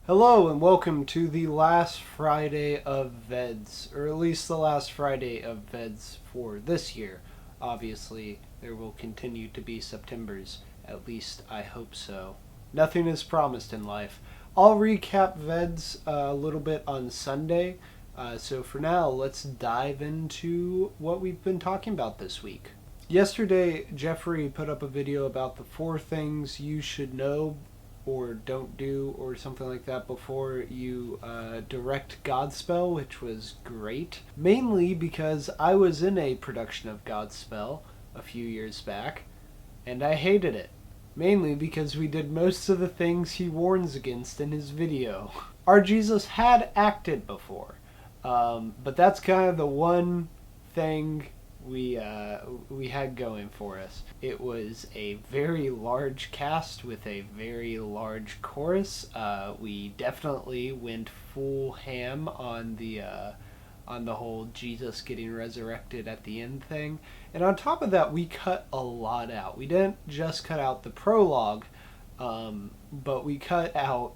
Hello and welcome to the last Friday of VEDS, or at least the last Friday of VEDS for this year. Obviously, there will continue to be Septembers, at least I hope so. Nothing is promised in life. I'll recap VEDS a little bit on Sunday, so for now, let's dive into what we've been talking about this week. Yesterday, Jeffrey put up a video about the 4 things you should know or don't do or something like that before you direct Godspell, which was great. Mainly because I was in a production of Godspell a few years back, and I hated it. Mainly because we did most of the things he warns against in his video. Our Jesus had acted before, but that's kind of the one thing we had going for us. It was a very large cast with a very large chorus. We definitely went full ham on the whole Jesus getting resurrected at the end thing. And on top of that, we cut a lot out. We didn't just cut out the prologue, but we cut out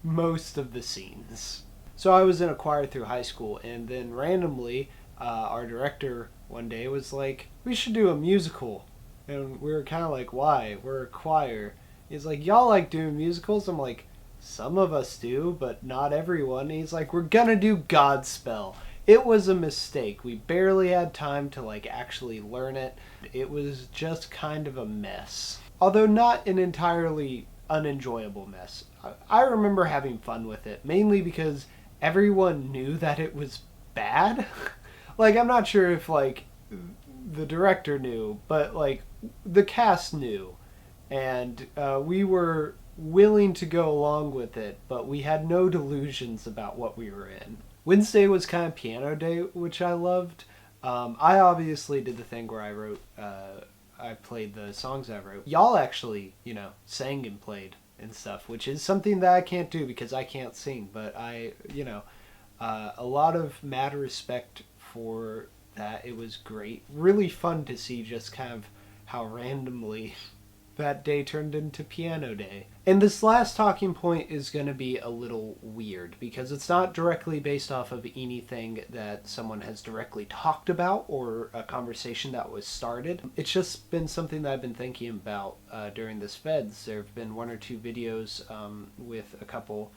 most of the scenes. So I was in a choir through high school, and then randomly, our director one day was like, we should do a musical. And we were kind of like, why? We're a choir. He's like, y'all like doing musicals? I'm like, some of us do, but not everyone. And he's like, we're gonna do Godspell. It was a mistake. We barely had time to actually learn it. It was just kind of a mess. Although not an entirely unenjoyable mess. I remember having fun with it, mainly because everyone knew that it was bad. I'm not sure if, the director knew, but, the cast knew. And we were willing to go along with it, but we had no delusions about what we were in. Wednesday was kind of piano day, which I loved. I obviously did the thing where I played the songs I wrote. Y'all actually, sang and played and stuff, which is something that I can't do because I can't sing, but a lot of mad respect for that. It was great. Really fun to see just kind of how randomly that day turned into piano day. And this last talking point is going to be a little weird because it's not directly based off of anything that someone has directly talked about or a conversation that was started. It's just been something that I've been thinking about during this VEDS. There have been 1 or 2 videos with a couple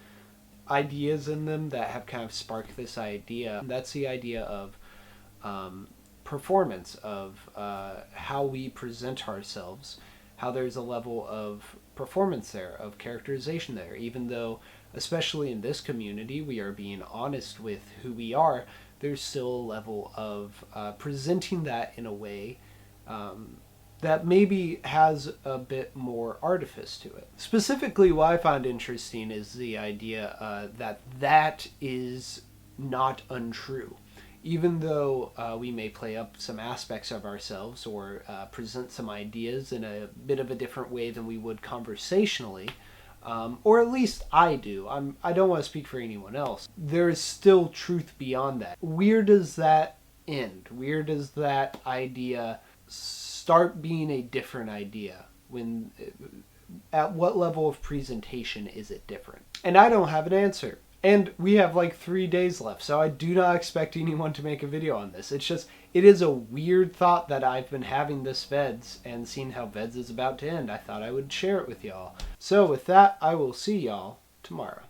ideas in them that have kind of sparked this idea. That's the idea of performance, of how we present ourselves, how there's a level of performance there, of characterization there, even though, especially in this community, we are being honest with who we are, there's still a level of presenting that in a way that maybe has a bit more artifice to it. Specifically, what I find interesting is the idea that is not untrue. Even though we may play up some aspects of ourselves or present some ideas in a bit of a different way than we would conversationally, or at least I do. I don't want to speak for anyone else. There is still truth beyond that. Where does that end? Where does that idea start being a different idea? At what level of presentation is it different? And I don't have an answer. And we have 3 days left, so I do not expect anyone to make a video on this. It's just, it is a weird thought that I've been having this VEDS, and seeing how VEDS is about to end, I thought I would share it with y'all. So with that, I will see y'all tomorrow.